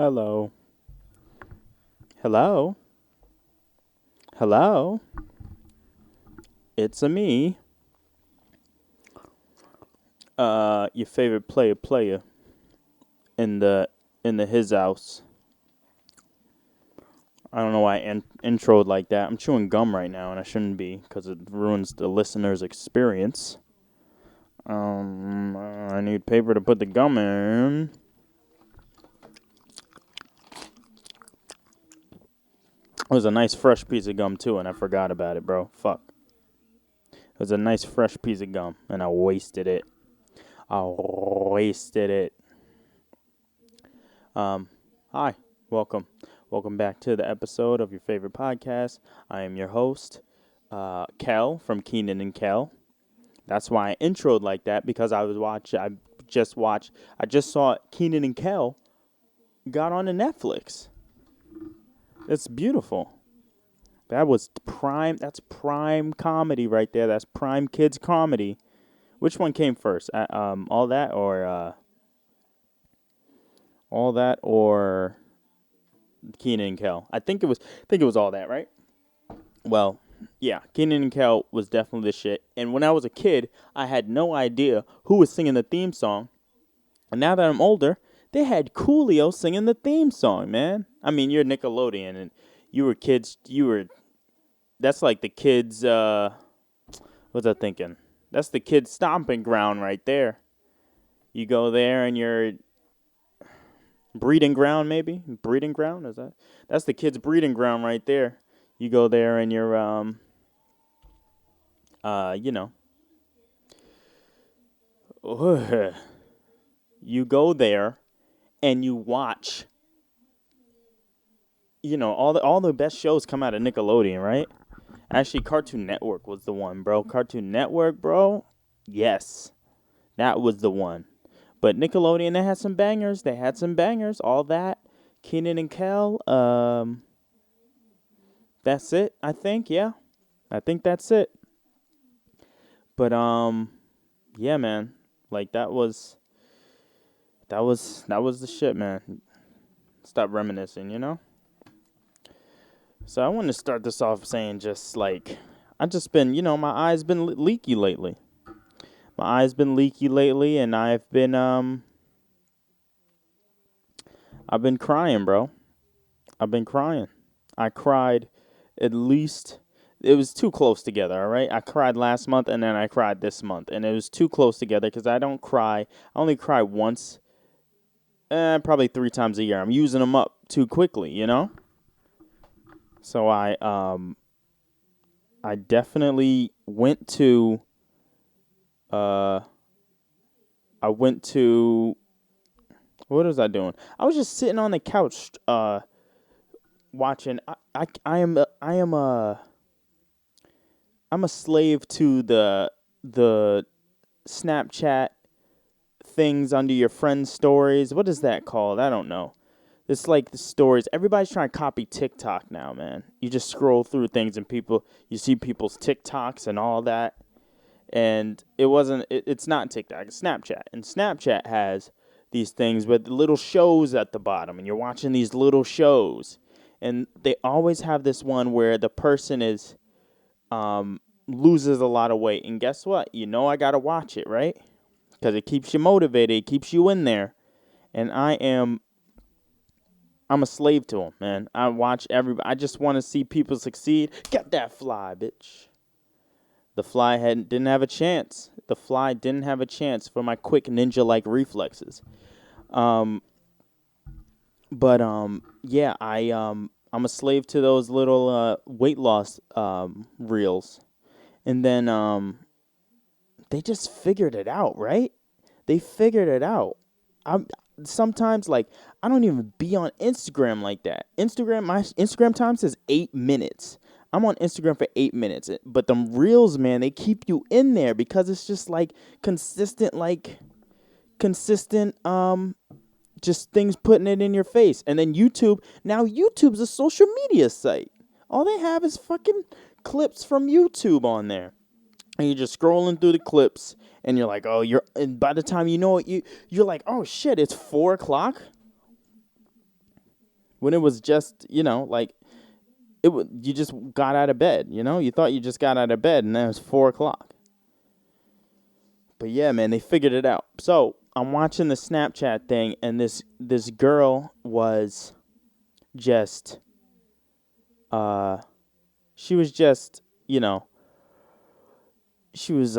Hello. Hello. Hello. It's a me. Your favorite player in the his house. I don't know why I introed like that. I'm chewing gum right now, and I shouldn't be because it ruins the listener's experience. I need paper to put the gum in. It was a nice fresh piece of gum too, and I forgot about it, bro. Fuck. It was a nice fresh piece of gum, and I wasted it. Hi, welcome. Welcome back to the episode of your favorite podcast. I am your host, Kel from Keenan and Kel. That's why I introed like that because I just saw Keenan and Kel got on to Netflix. It's beautiful. That's prime comedy right there. That's prime kids comedy. Which one came first? All that or Keenan and Kel. I think it was all that, right? Well, yeah, Keenan and Kel was definitely the shit. And when I was a kid, I had no idea who was singing the theme song. And now that I'm older, they had Coolio singing the theme song, man. I mean, you're Nickelodeon and you were kids. That's like the kids. What's I thinking? That's the kids' stomping ground right there. You go there and you're breeding ground, maybe breeding ground is that? That's the kids' breeding ground right there. You go there and you're you go there and you watch. All the best shows come out of Nickelodeon, right? Actually, Cartoon Network was the one, bro. Cartoon Network, bro. Yes, that was the one. But Nickelodeon, they had some bangers. All that. Kenan and Kel. That's it. I think. Yeah, I think that's it. But yeah, man. Like that was the shit, man. Stop reminiscing. So I want to start this off saying just like I just been, my eyes been leaky lately. My eyes been leaky lately, and I've been crying, bro. I've been crying. I cried at least. It was too close together, all right? I cried last month, and then I cried this month. And it was too close together because I don't cry. I only cry once, probably 3 times a year. I'm using them up too quickly. So I definitely went to, what was I doing? I was just sitting on the couch, watching. I'm a slave to the Snapchat things under your friends' stories. What is that called? I don't know. It's like the stories. Everybody's trying to copy TikTok now, man. You just scroll through things and you see people's TikToks and all that. And it's not TikTok, it's Snapchat. And Snapchat has these things with little shows at the bottom, and you're watching these little shows. And they always have this one where the person loses a lot of weight. And guess what? I got to watch it, right? Because it keeps you motivated, it keeps you in there. And I'm a slave to them, man. I watch everybody. I just want to see people succeed. Get that fly, bitch. The fly didn't have a chance. The fly didn't have a chance for my quick ninja-like reflexes. Yeah, I'm a slave to those little weight loss reels, and then they just figured it out, right? They figured it out. I'm sometimes like I don't even be on Instagram like that. My Instagram time says 8 minutes. I'm on Instagram for 8 minutes, but the reels, man, they keep you in there because it's just like consistent, just things putting it in your face. And then YouTube's a social media site. All they have is fucking clips from YouTube on there. And you're just scrolling through the clips, and you're like, and by the time you know it, you're like, oh shit, it's 4:00. when it was just, like you just got out of bed, you thought you just got out of bed and then it was 4 o'clock. But yeah, man, they figured it out. So I'm watching the Snapchat thing, and this girl was just, she was just, she was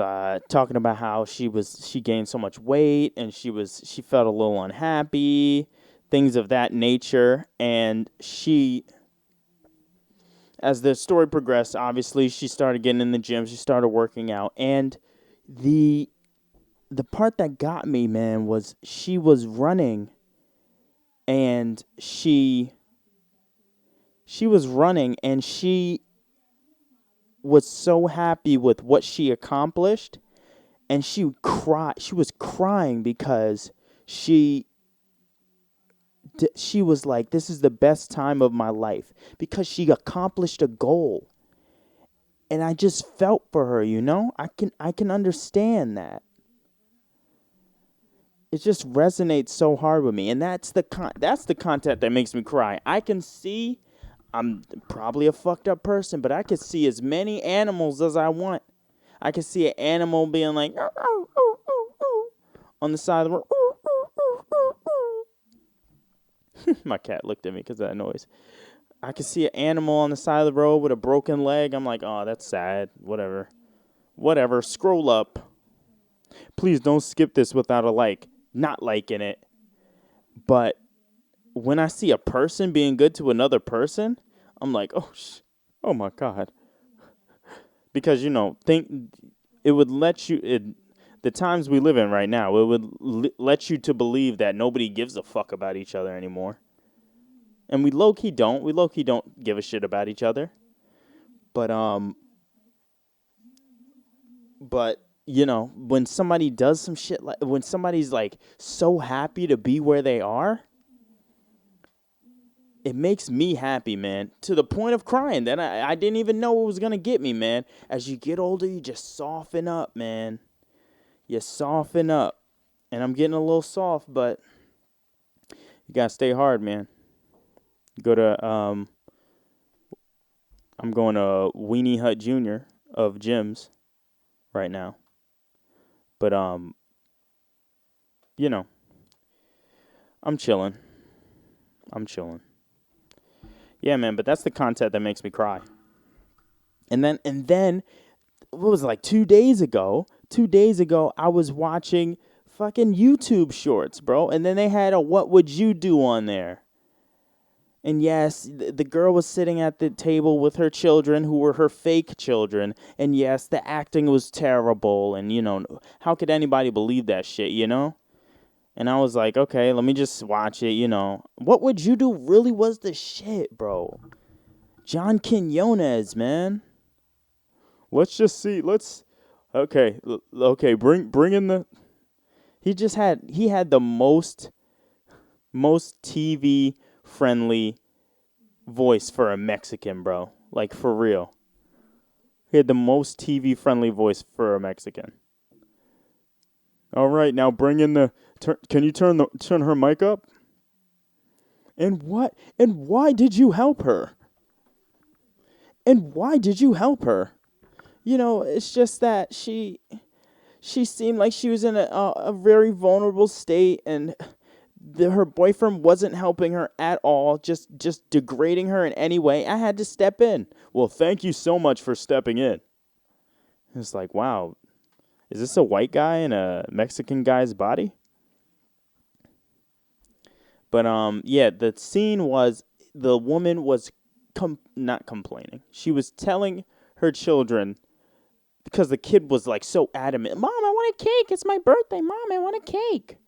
talking about how she gained so much weight, and she felt a little unhappy, things of that nature, and as the story progressed, obviously she started getting in the gym, she started working out, and the part that got me, man, was she was running, and she was running, and she was so happy with what she accomplished, and she was crying because she was like, this is the best time of my life because she accomplished a goal. And I just felt for her, I can understand that. It just resonates so hard with me, and that's the content that makes me cry. I can see I'm probably a fucked up person, but I can see as many animals as I want. I can see an animal being like, "Ow, ow, ow, ow, ow," on the side of the road. "Ow, ow, ow, ow, ow." My cat looked at me because of that noise. I can see an animal on the side of the road with a broken leg. I'm like, oh, that's sad. Whatever. Scroll up. Please don't skip this without a like. Not liking it. But when I see a person being good to another person, I'm like, oh my God. Because, think it would let you, the times we live in right now, it would let you to believe that nobody gives a fuck about each other anymore. And we low-key don't. We low-key don't give a shit about each other. But, when somebody does some shit, when somebody's, so happy to be where they are, it makes me happy, man, to the point of crying. Then I didn't even know it was going to get me, man. As you get older, you just soften up, man. You soften up. And I'm getting a little soft, but you got to stay hard, man. I'm going to Weenie Hut Jr. of gyms right now. But, I'm chilling. Yeah, man, but that's the content that makes me cry. And then what was it, like 2 days ago? 2 days ago, I was watching fucking YouTube shorts, bro. And then they had a "What Would You Do" on there. And yes, the girl was sitting at the table with her children, who were her fake children. And yes, the acting was terrible. And, how could anybody believe that shit, And I was like, okay, let me just watch it, What Would You Do really was the shit, bro. John Quinones, man. Let's just see. Okay, bring in the. He had the most TV friendly voice for a Mexican, bro. Like, for real. He had the most TV friendly voice for a Mexican. All right, now bring in the. Can you turn her mic up? And why did you help her? And why did you help her? It's just that she seemed like she was in a very vulnerable state, and her boyfriend wasn't helping her at all, just degrading her in any way. I had to step in. Well, thank you so much for stepping in. It's like, wow, is this a white guy in a Mexican guy's body? But yeah, the scene was the woman was not complaining. She was telling her children, because the kid was like so adamant, "Mom, I want a cake. It's my birthday. Mom, I want a cake."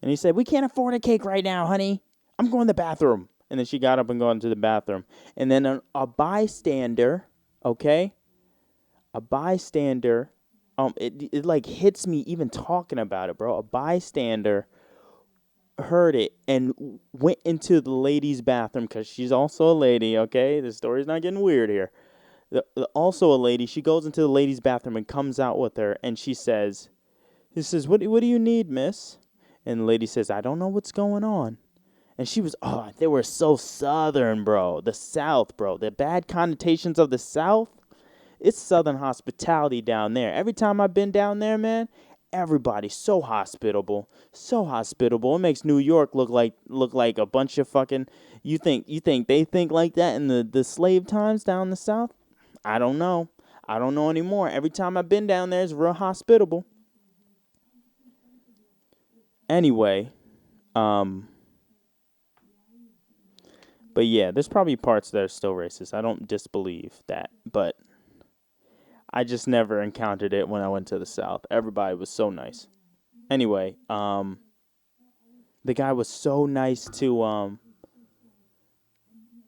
And he said, "We can't afford a cake right now, honey. I'm going to the bathroom." And then she got up and got into the bathroom. And then a bystander, okay? A bystander, it like hits me even talking about it, bro. A bystander heard it and went into the lady's bathroom, because she's also a lady, okay? The story's not getting weird here. Also a lady, she goes into the lady's bathroom and comes out with her, and he says, what do you need, miss? And the lady says, "I don't know what's going on." And she was, oh, they were so Southern, bro. The South, bro. The bad connotations of the South. It's Southern hospitality down there. Every time I've been down there, man, everybody's so hospitable, so hospitable. It makes New York look like a bunch of fucking. You think they think like that in the slave times down the South? I don't know. I don't know anymore. Every time I've been down there, it's real hospitable. Anyway, but yeah, there's probably parts that are still racist. I don't disbelieve that, but I just never encountered it when I went to the South. Everybody was so nice. Anyway, the guy was so nice to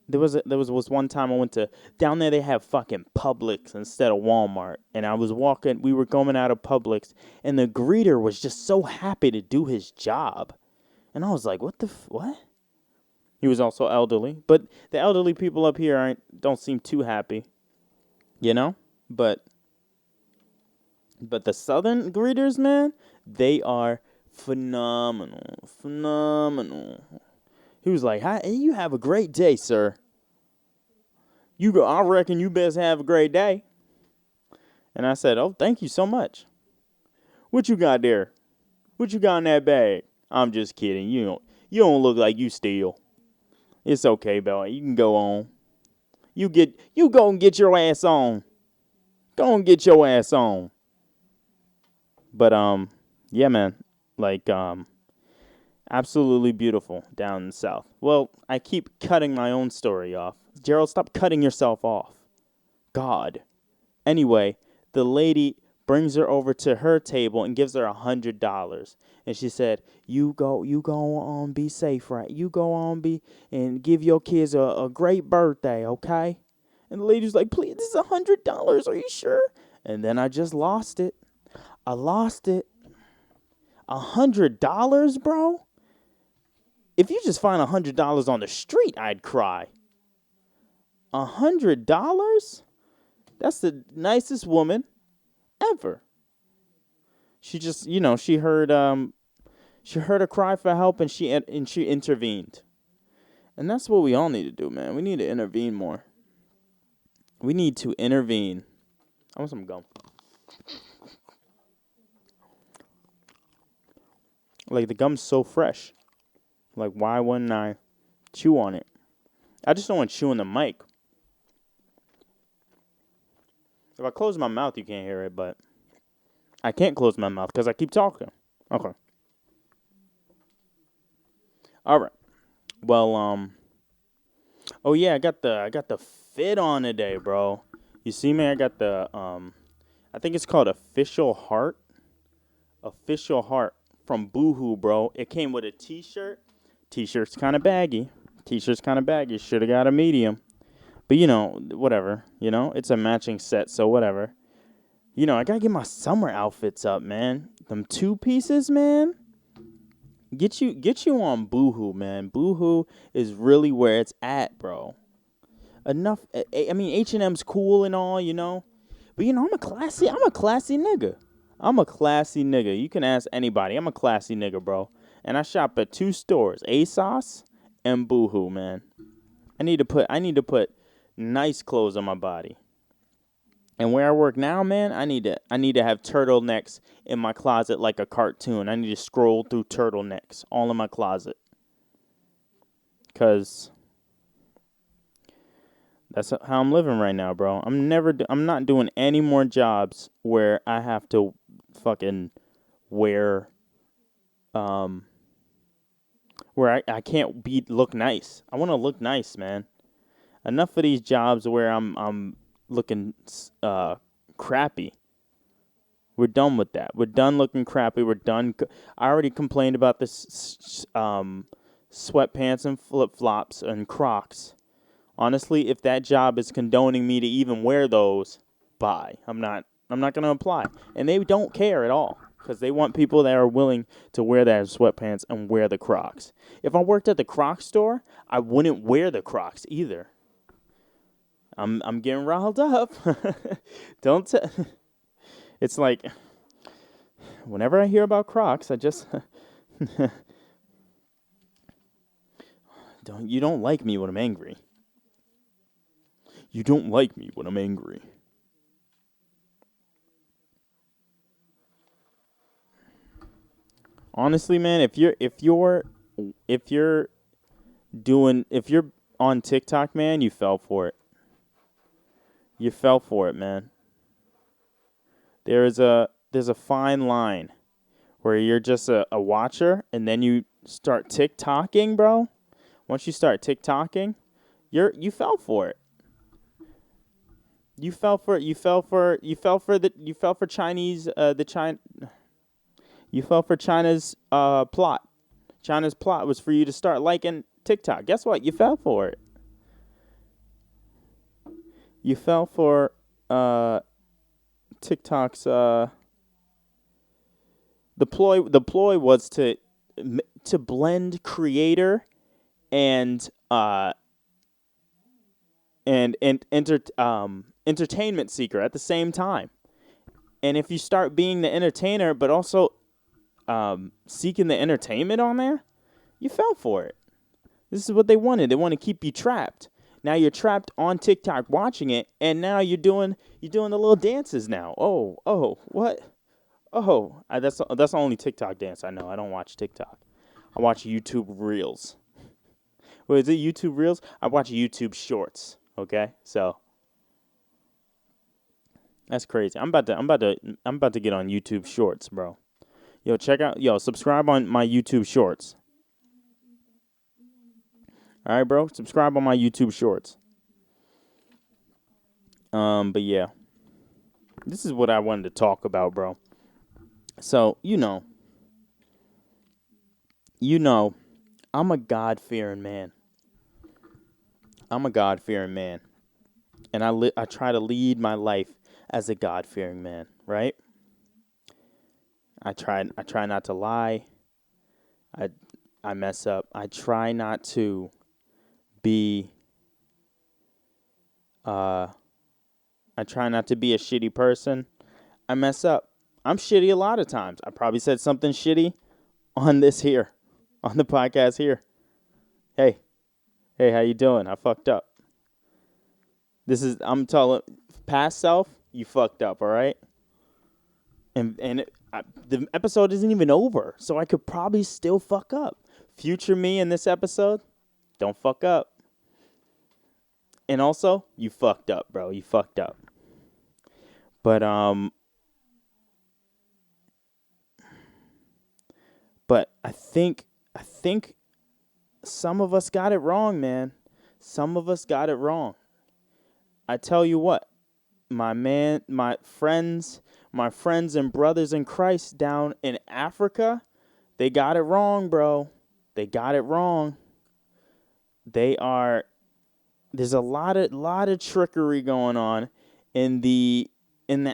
there was one time I went to down there. They have fucking Publix instead of Walmart, and I was walking. We were going out of Publix, and the greeter was just so happy to do his job, and I was like, what? He was also elderly, but the elderly people up here don't seem too happy, you know. But the Southern greeters, man, they are phenomenal, phenomenal. He was like, "Hi, you have a great day, sir. You go. I reckon you best have a great day." And I said, "Oh, thank you so much. What you got there? What you got in that bag?" I'm just kidding. You don't look like you steal. It's okay, boy. You can go on. You go and get your ass on. Go and get your ass on. But yeah, man. Like absolutely beautiful down in the South. Well, I keep cutting my own story off. Gerald, stop cutting yourself off. God. Anyway, the lady brings her over to her table and gives her $100. And she said, you go on, be safe, right? You go on, and give your kids a great birthday, okay? And the lady's like, please, this is $100. Are you sure? And then I just lost it. I lost it. $100, bro? If you just find $100 on the street, I'd cry. $100? That's the nicest woman ever. She just, she heard a cry for help, and she intervened. And that's what we all need to do, man. We need to intervene more. We need to intervene. I want some gum. Like, the gum's so fresh. Like, why wouldn't I chew on it? I just don't want to chew on the mic. If I close my mouth, you can't hear it, but I can't close my mouth because I keep talking. Okay. All right. Well, oh yeah, I got the fit on today, bro. You see me? I got the I think it's called Official Heart. Official Heart from Boohoo, bro. It came with a t-shirt. T-shirt's kind of baggy. Should have got a medium. But, whatever. It's a matching set, so whatever. I got to get my summer outfits up, man. Them two pieces, man. Get you on Boohoo, man. Boohoo is really where it's at, bro. Enough. I mean, H&M's cool and all, But, I'm a classy nigga. You can ask anybody. I'm a classy nigga, bro. And I shop at two stores, ASOS and Boohoo, man. I need to put nice clothes on my body. And where I work now, man, I need to have turtlenecks in my closet like a cartoon. I need to scroll through turtlenecks all in my closet. 'Cause that's how I'm living right now, bro. I'm not doing any more jobs where I have to fucking wear where I can't look nice. I want to look nice, man. Enough of these jobs where I'm looking crappy. We're done with that. We're done looking crappy. We're done. I already complained about this sweatpants and flip-flops and Crocs. Honestly, if that job is condoning me to even wear those, bye. I'm not going to apply. And they don't care at all because they want people that are willing to wear that sweatpants and wear the Crocs. If I worked at the Crocs store, I wouldn't wear the Crocs either. I'm getting riled up. Don't It's like whenever I hear about Crocs, I just You don't like me when I'm angry. You don't like me when I'm angry. Honestly, man, if you're on TikTok, man, you fell for it. You fell for it, man. There's a fine line where you're just a watcher and then you start TikToking, bro. Once you start TikToking, you fell for it. You fell for it. You fell for Chinese you fell for China's plot. China's plot was for you to start liking TikTok. Guess what? You fell for it. You fell for TikTok's the ploy was to blend creator and entertainment seeker at the same time. And if you start being the entertainer but also seeking the entertainment on there, you fell for it. This is what they wanted. They want to keep you trapped. Now you're trapped on TikTok watching it, and now you're doing the little dances now. Oh, what? Oh, that's the only TikTok dance I know. I don't watch TikTok. I watch YouTube Reels. Wait, is it YouTube Reels? I watch YouTube Shorts. Okay, so that's crazy. I'm about to get on YouTube Shorts, bro. Subscribe on my YouTube Shorts. All right, bro. Subscribe on my YouTube Shorts. But yeah, this is what I wanted to talk about, bro. So I'm a God-fearing man. And I try to lead my life as a God-fearing man, right? I try not to lie. I mess up. I try not to be I try not to be a shitty person. I mess up. I'm shitty a lot of times. I probably said something shitty on the podcast here. Hey, how you doing? I fucked up. I'm telling past self, you fucked up, all right? And the episode isn't even over, so I could probably still fuck up. Future me in this episode, don't fuck up. And also, you fucked up, bro. You fucked up. But I think some of us got it wrong, man. Some of us got it wrong. I tell you what, my friends and brothers in Christ down in Africa, they got it wrong, bro. They got it wrong. There's a lot of trickery going on in the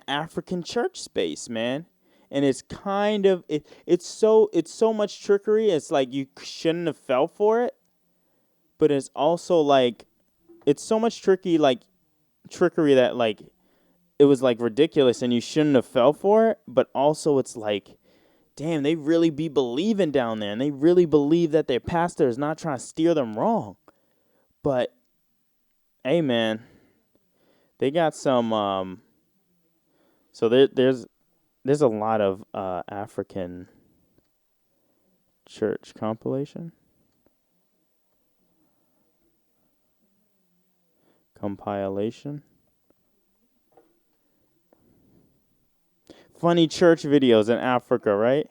African church space, man. And it's kind of it's so much trickery. It's like you shouldn't have fell for it, but it's also like it's so much trickery that like it was like ridiculous and you shouldn't have fell for it. But also it's like, damn, they really be believing down there, and they really believe that their pastor is not trying to steer them wrong. But hey, man, they got some. So there's a lot of African church compilation. Funny church videos in Africa, right?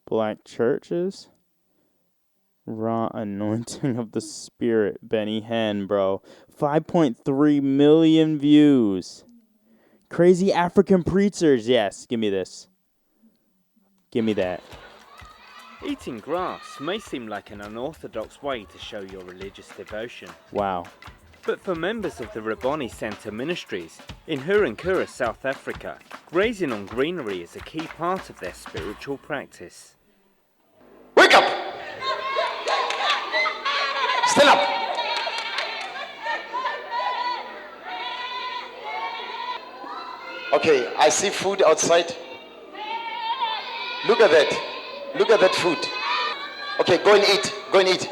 Black churches. Raw anointing of the Spirit, Benny Hinn, bro. 5.3 million views. Crazy African preachers. Yes, give me this. Give me that. Eating grass may seem like an unorthodox way to show your religious devotion. Wow. But for members of the Rabboni Centre Ministries in Hurankura, South Africa, grazing on greenery is a key part of their spiritual practice. Wake up! Stand up! Okay, I see food outside. Look at that. Look at that food. Okay, go and eat. Go and eat.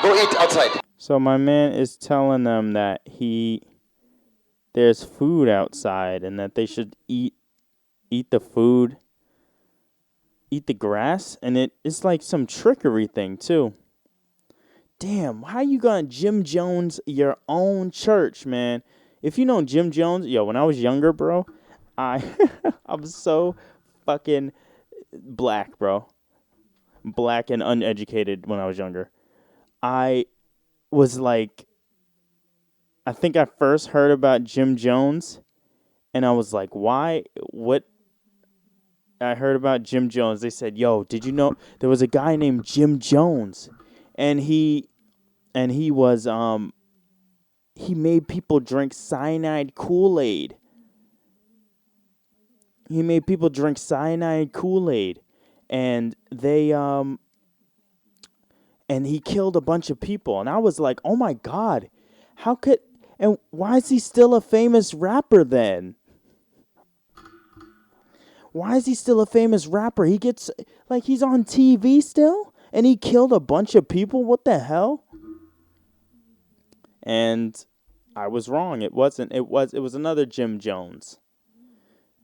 Go eat outside. So my man is telling them that there's food outside and that they should eat the food, eat the grass, and it's like some trickery thing too. Damn, how you gonna Jim Jones your own church, man? If you know Jim Jones, yo, when I was younger, bro, I I'm so fucking black, bro. Black and uneducated when I was younger. I was like, I think I first heard about Jim Jones, and I was like, why? What? I heard about Jim Jones. They said, yo, did you know there was a guy named Jim Jones, and he was he made people drink cyanide Kool-Aid. He made people drink cyanide Kool-Aid, and and he killed a bunch of people. And I was like, oh my God, how could, and why is he still a famous rapper then? Why is he still a famous rapper? He gets, like, he's on TV still, and he killed a bunch of people? What the hell? And I was wrong. It wasn't. It was another Jim Jones.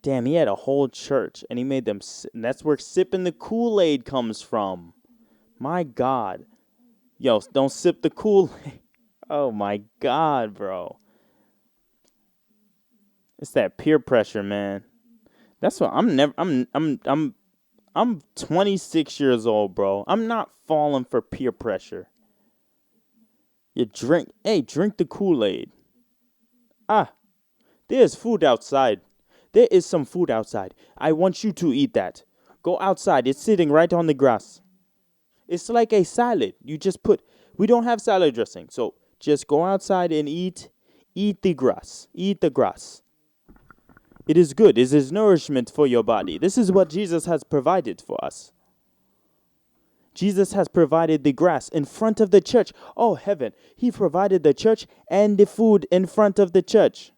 Damn, he had a whole church, and he made them, and that's where sipping the Kool-Aid comes from. My God. Yo, don't sip the Kool-Aid. Oh my God, bro. It's that peer pressure, man. That's what I'm 26 years old, bro. I'm not falling for peer pressure. Drink the Kool-Aid. Ah, there's food outside. There is some food outside. I want you to eat that. Go outside. It's sitting right on the grass. It's like a salad. We don't have salad dressing. So just go outside and eat the grass. Eat the grass. It is good. It is nourishment for your body. This is what Jesus has provided for us. Jesus has provided the grass in front of the church. Oh, heaven. He provided the church and the food in front of the church.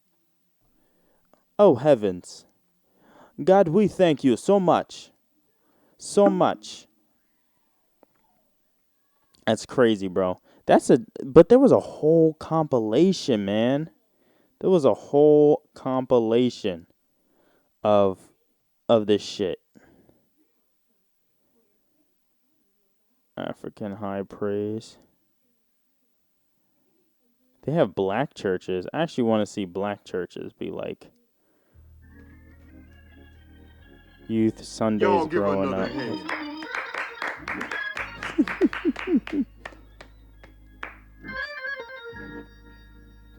Oh, heavens. God, we thank you so much. So much. That's crazy, bro. But there was a whole compilation, man. There was a whole compilation of this shit. African high praise. They have black churches. I actually want to see black churches be like youth Sundays growing up.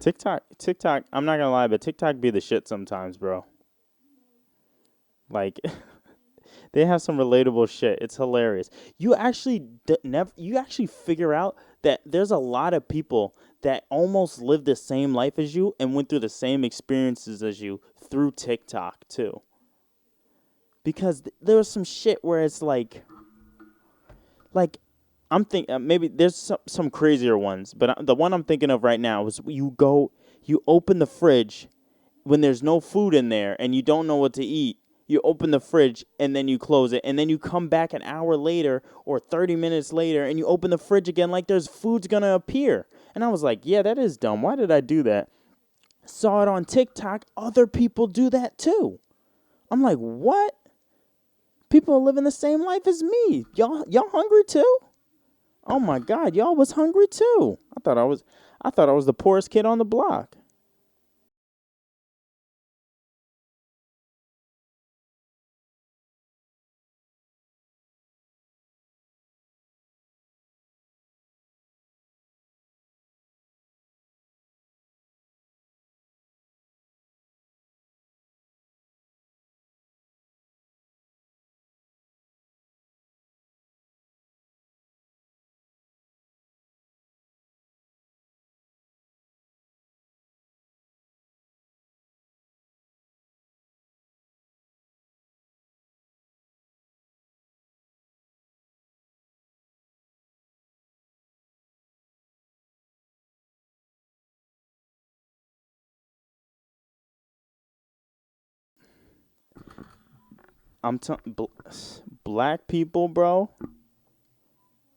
TikTok, I'm not gonna lie, but TikTok be the shit sometimes, bro. Like, they have some relatable shit. It's hilarious. You actually figure out that there's a lot of people that almost live the same life as you and went through the same experiences as you through TikTok too. Because there was some shit where it's like I'm thinking maybe there's some crazier ones, but the one I'm thinking of right now is you open the fridge when there's no food in there and you don't know what to eat. You open the fridge and then you close it, and then you come back an hour later or 30 minutes later and you open the fridge again like there's food's gonna appear. And I was like, yeah, that is dumb. Why did I do that? Saw it on TikTok. Other people do that too. I'm like, what? People are living the same life as me. Y'all hungry too? Oh my God, y'all was hungry too. I thought I was the poorest kid on the block. I'm telling black people, bro.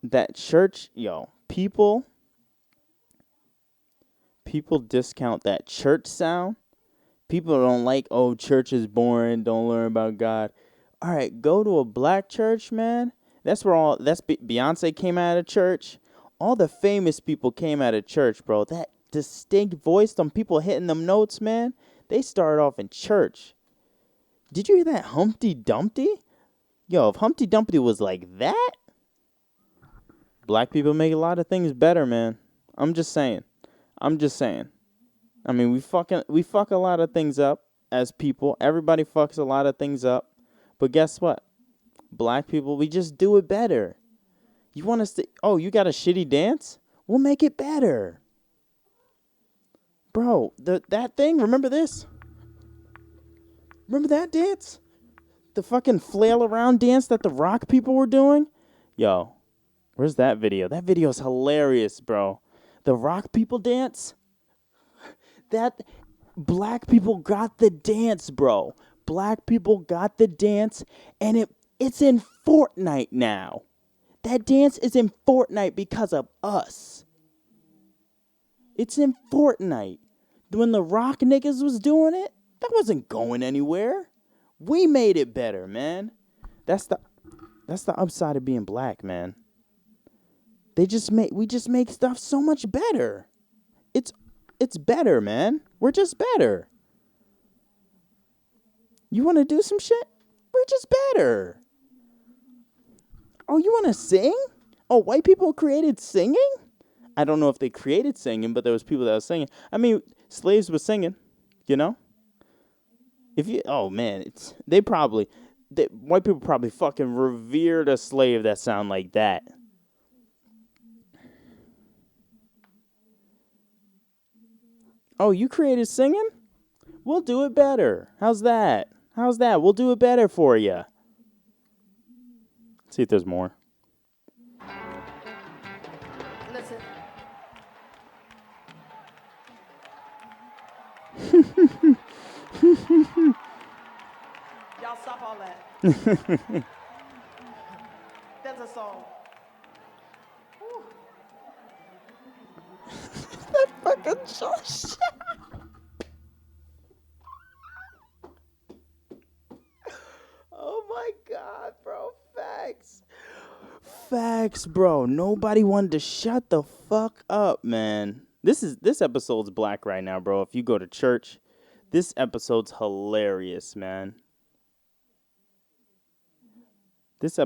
That church, yo, people discount that church sound. People don't like, oh, church is boring. Don't learn about God. All right, go to a black church, man. That's Beyonce came out of church. All the famous people came out of church, bro. That distinct voice, them people hitting them notes, man. They started off in church. Did you hear that Humpty Dumpty? Yo, if Humpty Dumpty was like that, black people make a lot of things better, man. I'm just saying. I mean, we fuck a lot of things up as people. Everybody fucks a lot of things up. But guess what? Black people, we just do it better. You want us to, oh, you got a shitty dance? We'll make it better. Bro, that thing, remember this? Remember that dance? The fucking flail around dance that the rock people were doing? Yo, where's that video? That video's hilarious, bro. The rock people dance? That black people got the dance, bro. Black people got the dance, and it's in Fortnite now. That dance is in Fortnite because of us. It's in Fortnite. When the rock niggas was doing it, that wasn't going anywhere. We made it better, man. That's the upside of being black, man. We just make stuff so much better. It's better, man. We're just better. You want to do some shit? We're just better. Oh, you want to sing? Oh, white people created singing? I don't know if they created singing, but there was people that were singing. I mean, slaves were singing, you know? Oh man, white people probably fucking revered a slave that sound like that. Oh, you created singing? We'll do it better. How's that? We'll do it better for you. See if there's more. Listen. Y'all stop all that. There's a song. Whew. That fucking shit. Oh my god, bro. Facts, bro. Nobody wanted to shut the fuck up, man. This episode's black right now, bro. If you go to church, this episode's hilarious, man. This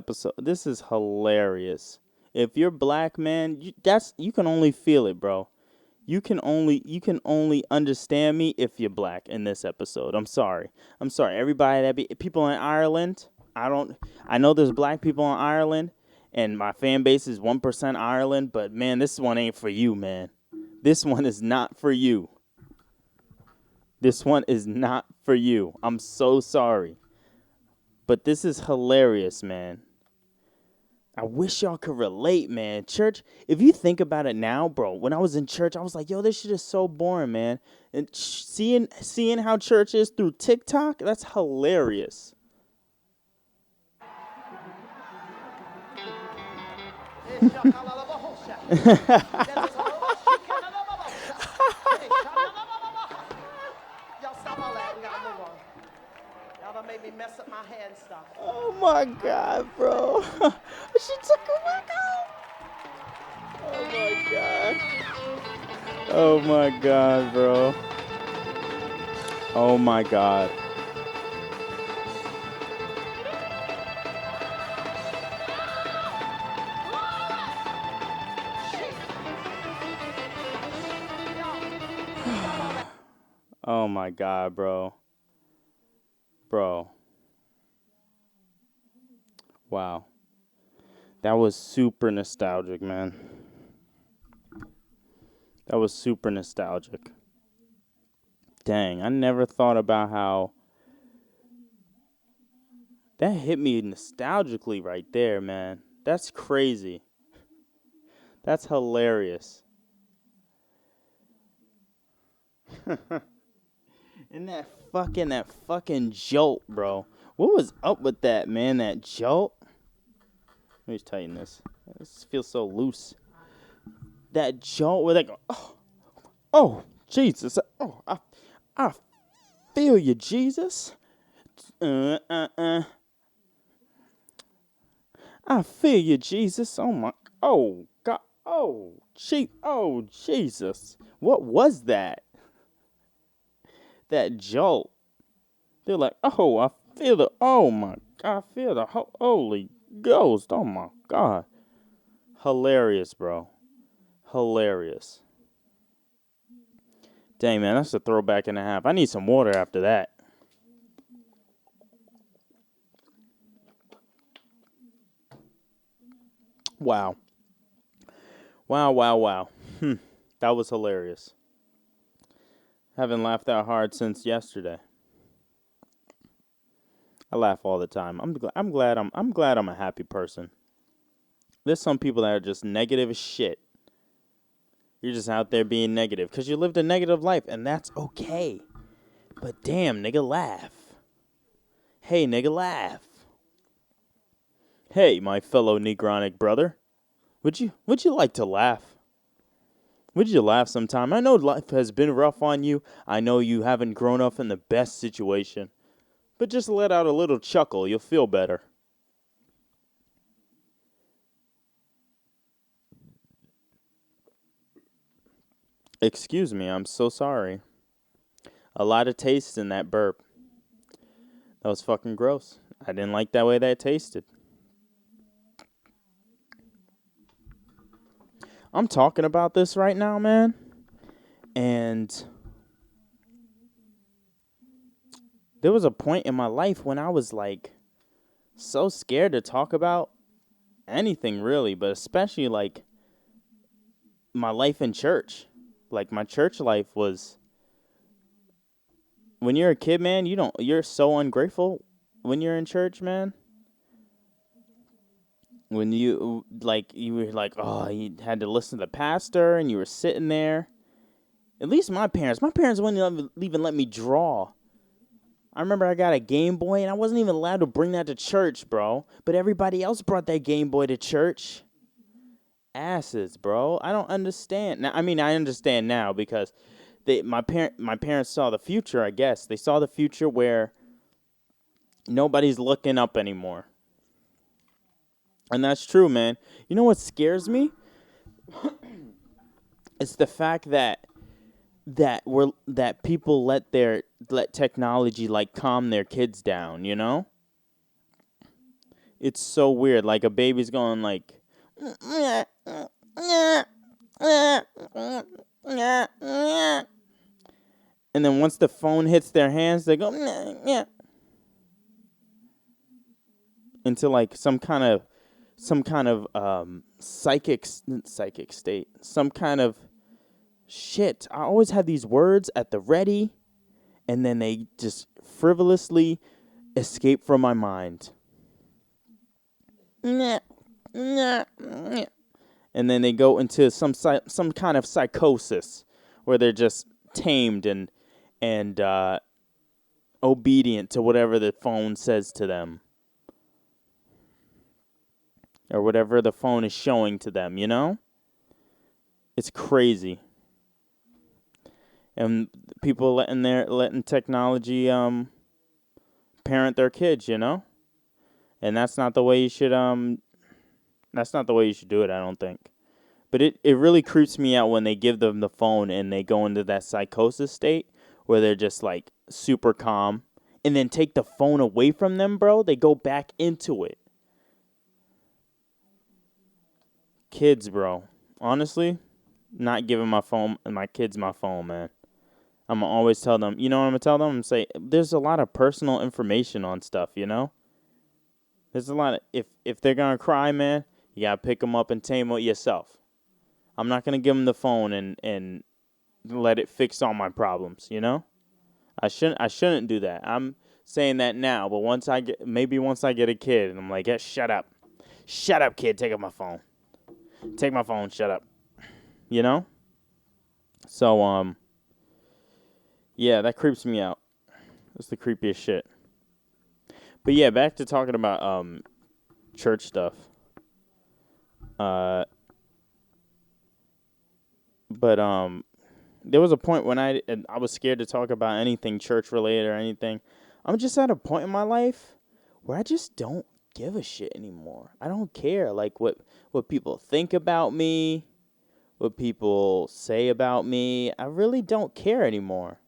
is hilarious. If you're black, man, you can only feel it, bro. You can only understand me if you're black in this episode. I'm sorry. Everybody people in Ireland, I know there's black people in Ireland and my fan base is 1% Ireland, but man, this one ain't for you, man. This one is not for you. This one is not for you. I'm so sorry. But this is hilarious, man. I wish y'all could relate, man. Church, if you think about it now, bro, when I was in church, I was like, yo, this shit is so boring, man. And seeing how church is through TikTok, that's hilarious. Y'all stop all that. We gotta move on. Y'all done made me mess up my hand stuff. Oh my god, bro. She took a wig out. Oh my god. Oh my god, bro. Oh my god. Oh my god, bro. Bro. Wow. That was super nostalgic, man. That was super nostalgic. Dang, I never thought about how that hit me nostalgically right there, man. That's crazy. That's hilarious. And that fucking jolt, bro. What was up with that, man? That jolt? Let me just tighten this. This feels so loose. That jolt where they go, oh, Jesus. Oh, I feel you, Jesus. I feel you, Jesus. Oh, God. Oh, Jesus. What was that? That jolt. They're like, oh, I feel the Holy Ghost. Oh my God. Hilarious, bro. Hilarious. Dang, man, that's a throwback and a half. I need some water after that. Wow. Wow. That was hilarious. Haven't laughed that hard since yesterday. I laugh all the time. I'm glad I'm a happy person. There's some people that are just negative as shit. You're just out there being negative because you lived a negative life, and that's okay. But damn, nigga, laugh. Hey, nigga, laugh. Hey, my fellow Negronic brother. Would you like to laugh? Would you laugh sometime? I know life has been rough on you. I know you haven't grown up in the best situation. But just let out a little chuckle. You'll feel better. Excuse me, I'm so sorry. A lot of taste in that burp. That was fucking gross. I didn't like that way that tasted. I'm talking about this right now, man. And there was a point in my life when I was like so scared to talk about anything really, but especially like my life in church. Like my church life was when you're a kid, man, you're so ungrateful when you're in church, man. When you were like, oh, you had to listen to the pastor and you were sitting there. At least my parents wouldn't even let me draw. I remember I got a Game Boy and I wasn't even allowed to bring that to church, bro. But everybody else brought that Game Boy to church. Asses, bro. I don't understand. Now, I mean, I understand now because my parents saw the future, I guess. They saw the future where nobody's looking up anymore. And that's true, man. You know what scares me? It's the fact that people let technology like calm their kids down, you know? It's so weird. Like a baby's going like and then once the phone hits their hands, they go into like some kind of psychic state, some kind of shit. I always had these words at the ready, and then they just frivolously escape from my mind. And then they go into some kind of psychosis where they're just tamed and obedient to whatever the phone says to them. Or whatever the phone is showing to them, you know? It's crazy. And people letting technology parent their kids, you know? And that's not the way you should do it, I don't think. But it really creeps me out when they give them the phone and they go into that psychosis state where they're just like super calm and then take the phone away from them, bro. They go back into it. Kids, bro. Honestly, not giving my kids my phone, man. I'm going to always tell them, you know what I'm going to tell them? I'm going to say, there's a lot of personal information on stuff, you know? There's a lot of, if they're going to cry, man, you got to pick them up and tame it yourself. I'm not going to give them the phone and let it fix all my problems, you know? I shouldn't do that. I'm saying that now, but once I get a kid, and I'm like, yeah, shut up. Shut up, kid, take up my phone. Take my phone, shut up. You know? So, yeah, that creeps me out. That's the creepiest shit. But yeah, back to talking about church stuff. But there was a point when I was scared to talk about anything church related or anything. I'm just at a point in my life where I just don't give a shit anymore. I don't care like what people think about me, what people say about me. I really don't care anymore.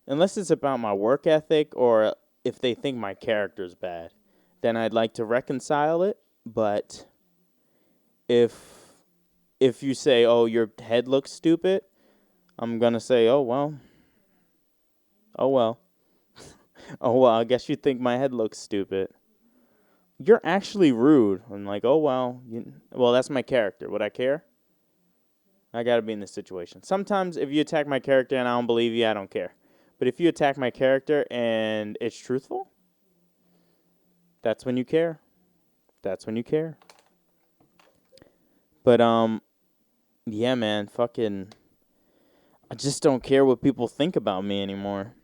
Unless it's about my work ethic or if they think my character's bad, then I'd like to reconcile it. But if you say, "Oh, your head looks stupid," I'm gonna say, "Oh well, oh well, oh well." I guess you think my head looks stupid. You're actually rude. I'm like, "Oh well, well that's my character. Would I care?" I gotta be in this situation. Sometimes if you attack my character and I don't believe you, I don't care. But if you attack my character and it's truthful, that's when you care. That's when you care. But yeah, man, fucking, I just don't care what people think about me anymore.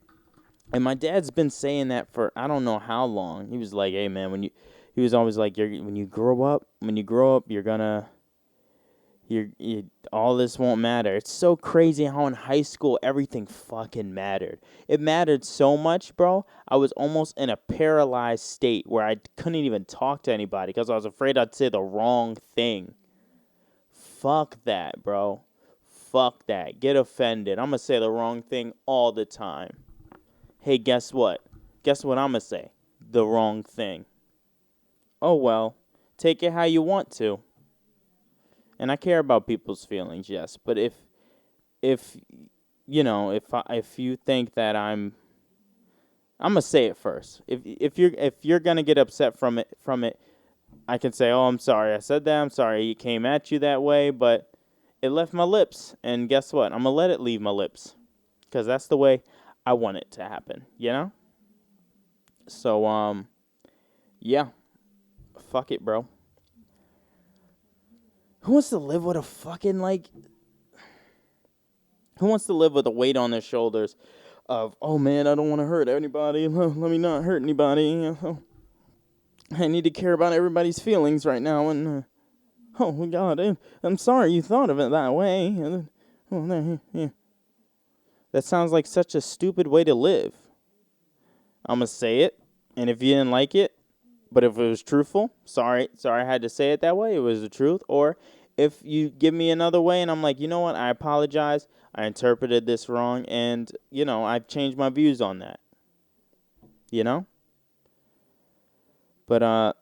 And my dad's been saying that for I don't know how long. He was like, "Hey, man, he was always like, when you grow up, you're gonna, all this won't matter." It's so crazy how in high school everything fucking mattered. It mattered so much, bro. I was almost in a paralyzed state where I couldn't even talk to anybody because I was afraid I'd say the wrong thing. Fuck that, bro. Fuck that. Get offended. I'm going to say the wrong thing all the time. Hey, guess what? Guess what I'm going to say? The wrong thing. Oh, well. Take it how you want to. And I care about people's feelings, yes. But if if you think that I'm going to say it first. If you're going to get upset from it, I can say, "Oh, I'm sorry. I said that. I'm sorry. It came at you that way, but it left my lips." And guess what? I'm going to let it leave my lips because that's the way I want it to happen, you know? So, yeah. Fuck it, bro. Who wants to live with a fucking, like, who wants to live with a weight on their shoulders of, "Oh, man, I don't want to hurt anybody. Let me not hurt anybody. I need to care about everybody's feelings right now, and oh my God, I'm sorry you thought of it that way." Yeah. That sounds like such a stupid way to live. I'm gonna say it, and if you didn't like it, but if it was truthful, sorry I had to say it that way. It was the truth. Or if you give me another way, and I'm like, "You know what? I apologize. I interpreted this wrong, and I've changed my views on that." You know. But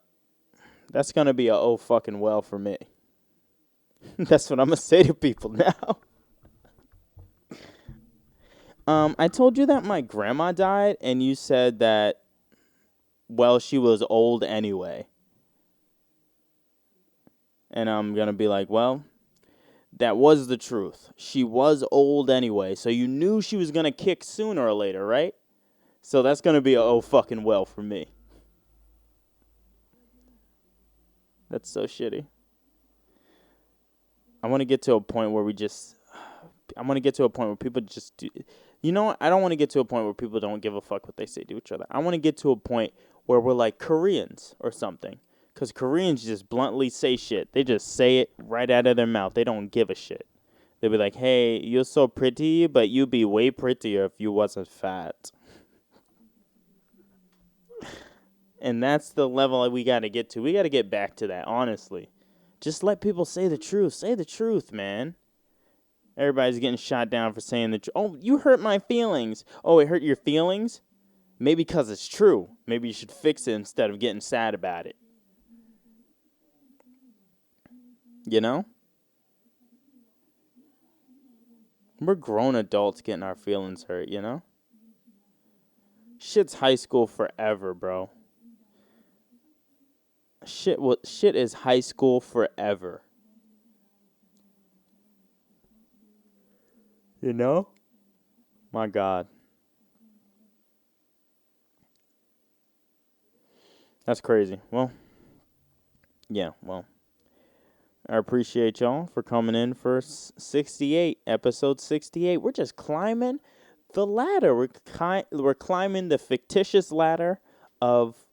that's gonna be a oh fucking well for me. That's what I'm gonna say to people now. I told you that my grandma died, and you said that, well, she was old anyway. And I'm gonna be like, well, that was the truth. She was old anyway, so you knew she was gonna kick sooner or later, right? So that's gonna be a oh fucking well for me. That's so shitty. I want to get to a point where people just do. You know what? I don't want to get to a point where people don't give a fuck what they say to each other. I want to get to a point where we're like Koreans or something. Because Koreans just bluntly say shit. They just say it right out of their mouth. They don't give a shit. They'll be like, "Hey, you're so pretty, but you'd be way prettier if you wasn't fat." And that's the level we got to get to. We got to get back to that, honestly. Just let people say the truth. Say the truth, man. Everybody's getting shot down for saying the truth. "Oh, you hurt my feelings." Oh, it hurt your feelings? Maybe because it's true. Maybe you should fix it instead of getting sad about it. You know? We're grown adults getting our feelings hurt, you know? Shit's high school forever, bro. Shit is high school forever. You know? My God. That's crazy. Well, yeah, well. I appreciate y'all for coming in for 68, episode 68. We're just climbing the ladder. We're climbing the fictitious ladder of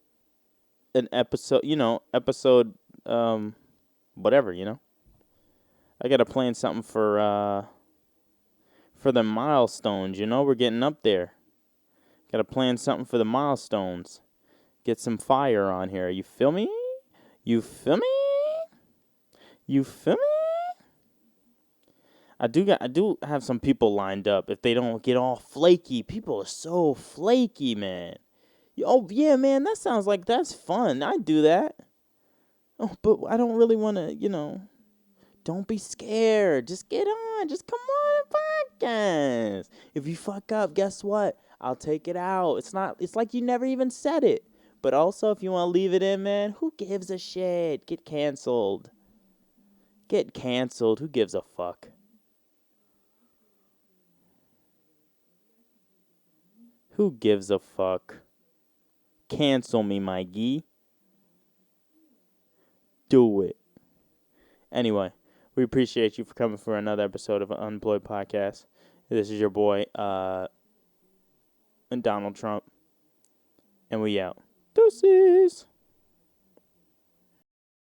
an episode, whatever, I got to plan something for the milestones, we're getting up there. Got to plan something for the milestones. Get some fire on here. You feel me? You feel me? You feel me? I do have some people lined up if they don't get all flaky. People are so flaky, man. Oh, yeah, man, that sounds like that's fun. I do that. Oh, but I don't really want to, don't be scared. Just get on. Just come on podcast. If you fuck up, guess what? I'll take it out. It's like you never even said it. But also, if you want to leave it in, man, who gives a shit? Get canceled. Get canceled. Who gives a fuck? Who gives a fuck? Cancel me, my gee. Do it. Anyway, we appreciate you for coming for another episode of UnEmployed Podcast. This is your boy, Donald Trump. And we out. Deuces.